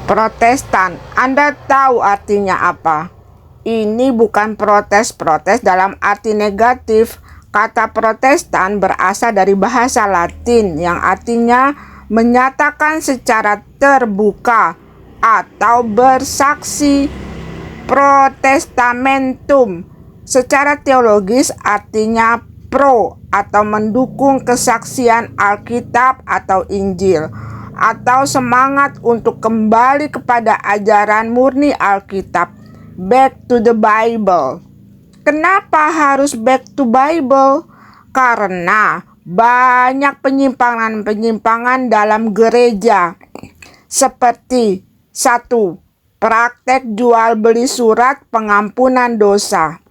Protestan, Anda tahu artinya apa? Ini bukan protes-protes dalam arti negatif. Kata Protestan berasal dari bahasa Latin yang artinya menyatakan secara terbuka atau bersaksi. Protestamentum secara teologis artinya pro atau mendukung kesaksian Alkitab atau Injil, atau semangat untuk kembali kepada ajaran murni Alkitab. Back to the Bible. Kenapa harus back to Bible? Karena banyak penyimpangan-penyimpangan dalam gereja. Seperti 1. Praktek jual beli surat pengampunan dosa.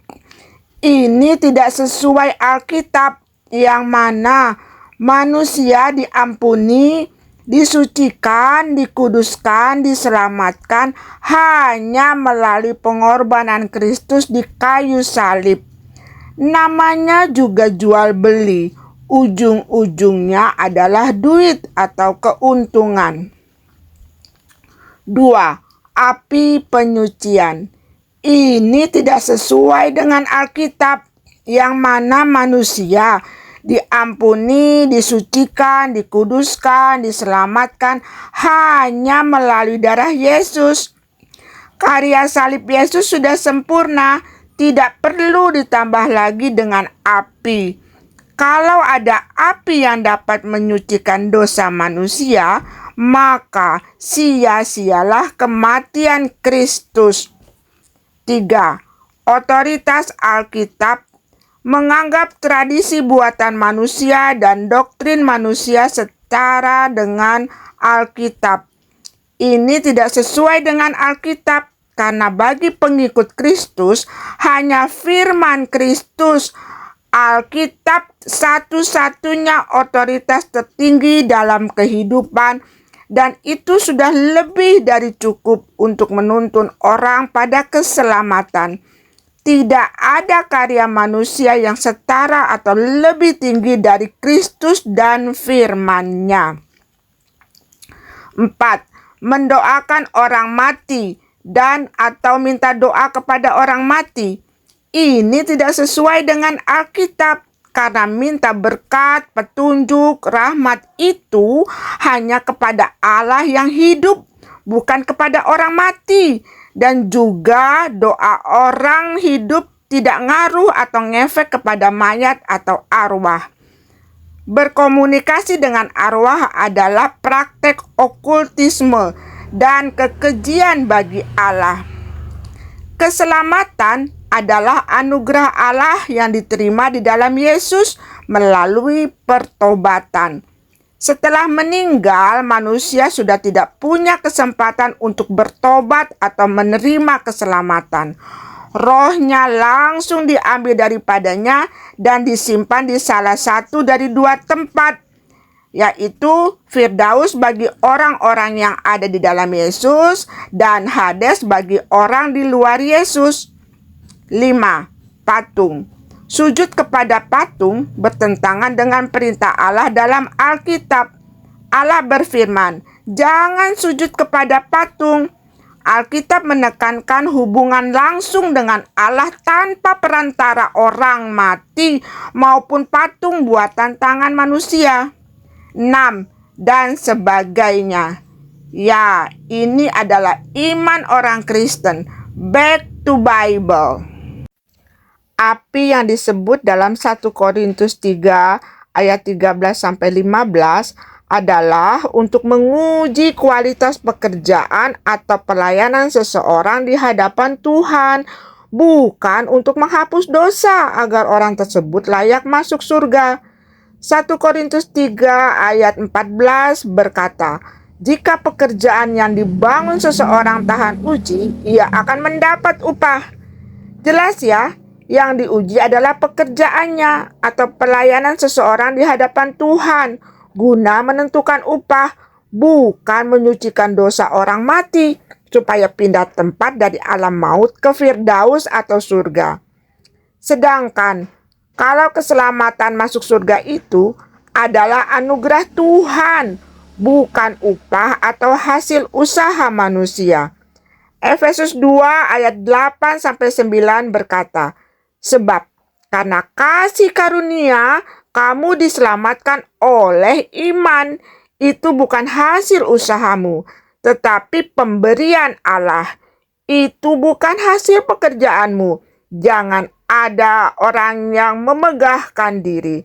Ini tidak sesuai Alkitab, yang mana manusia diampuni, disucikan, dikuduskan, diselamatkan hanya melalui pengorbanan Kristus di kayu salib. Namanya juga jual beli. Ujung-ujungnya adalah duit atau keuntungan. 2. Api penyucian. Ini tidak sesuai dengan Alkitab, yang mana manusia diampuni, disucikan, dikuduskan, diselamatkan hanya melalui darah Yesus. Karya salib Yesus sudah sempurna, tidak perlu ditambah lagi dengan api. Kalau ada api yang dapat menyucikan dosa manusia, maka sia-sialah kematian Kristus. 3. Otoritas Alkitab menganggap tradisi buatan manusia dan doktrin manusia setara dengan Alkitab. Ini tidak sesuai dengan Alkitab, karena bagi pengikut Kristus hanya firman Kristus, Alkitab, satu-satunya otoritas tertinggi dalam kehidupan, dan itu sudah lebih dari cukup untuk menuntun orang pada keselamatan. Tidak ada karya manusia yang setara atau lebih tinggi dari Kristus dan firman-Nya. 4. Mendoakan orang mati dan atau minta doa kepada orang mati. Ini tidak sesuai dengan Alkitab, karena minta berkat, petunjuk, rahmat itu hanya kepada Allah yang hidup, bukan kepada orang mati. Dan juga doa orang hidup tidak ngaruh atau ngefek kepada mayat atau arwah. Berkomunikasi dengan arwah adalah praktek okultisme dan kekejian bagi Allah. Keselamatan adalah anugerah Allah yang diterima di dalam Yesus melalui pertobatan. Setelah meninggal, manusia sudah tidak punya kesempatan untuk bertobat atau menerima keselamatan. Rohnya langsung diambil daripadanya dan disimpan di salah satu dari 2 tempat, yaitu Firdaus bagi orang-orang yang ada di dalam Yesus dan Hades bagi orang di luar Yesus. 5. Patung. Sujud kepada patung bertentangan dengan perintah Allah dalam Alkitab. Allah berfirman, "Jangan sujud kepada patung." Alkitab menekankan hubungan langsung dengan Allah tanpa perantara orang mati maupun patung buatan tangan manusia. 6. Dan sebagainya. Ya, ini adalah iman orang Kristen. Back to Bible. Api yang disebut dalam 1 Korintus 3 ayat 13-15 adalah untuk menguji kualitas pekerjaan atau pelayanan seseorang di hadapan Tuhan, bukan untuk menghapus dosa agar orang tersebut layak masuk surga. 1 Korintus 3 ayat 14 berkata, "Jika pekerjaan yang dibangun seseorang tahan uji, ia akan mendapat upah." Jelas ya, yang diuji adalah pekerjaannya atau pelayanan seseorang di hadapan Tuhan guna menentukan upah, bukan menyucikan dosa orang mati supaya pindah tempat dari alam maut ke Firdaus atau surga. Sedangkan kalau keselamatan masuk surga itu adalah anugerah Tuhan, bukan upah atau hasil usaha manusia. Efesus 2 ayat 8-9 berkata, "Sebab karena kasih karunia kamu diselamatkan oleh iman. Itu bukan hasil usahamu, tetapi pemberian Allah. Itu bukan hasil pekerjaanmu. Jangan ada orang yang memegahkan diri."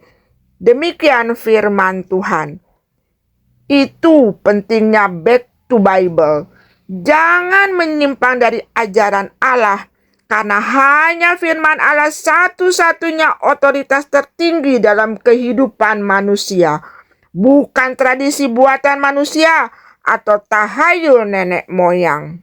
Demikian firman Tuhan. Itu pentingnya back to Bible. Jangan menyimpang dari ajaran Allah, karena hanya firman Allah satu-satunya otoritas tertinggi dalam kehidupan manusia, bukan tradisi buatan manusia atau tahayul nenek moyang.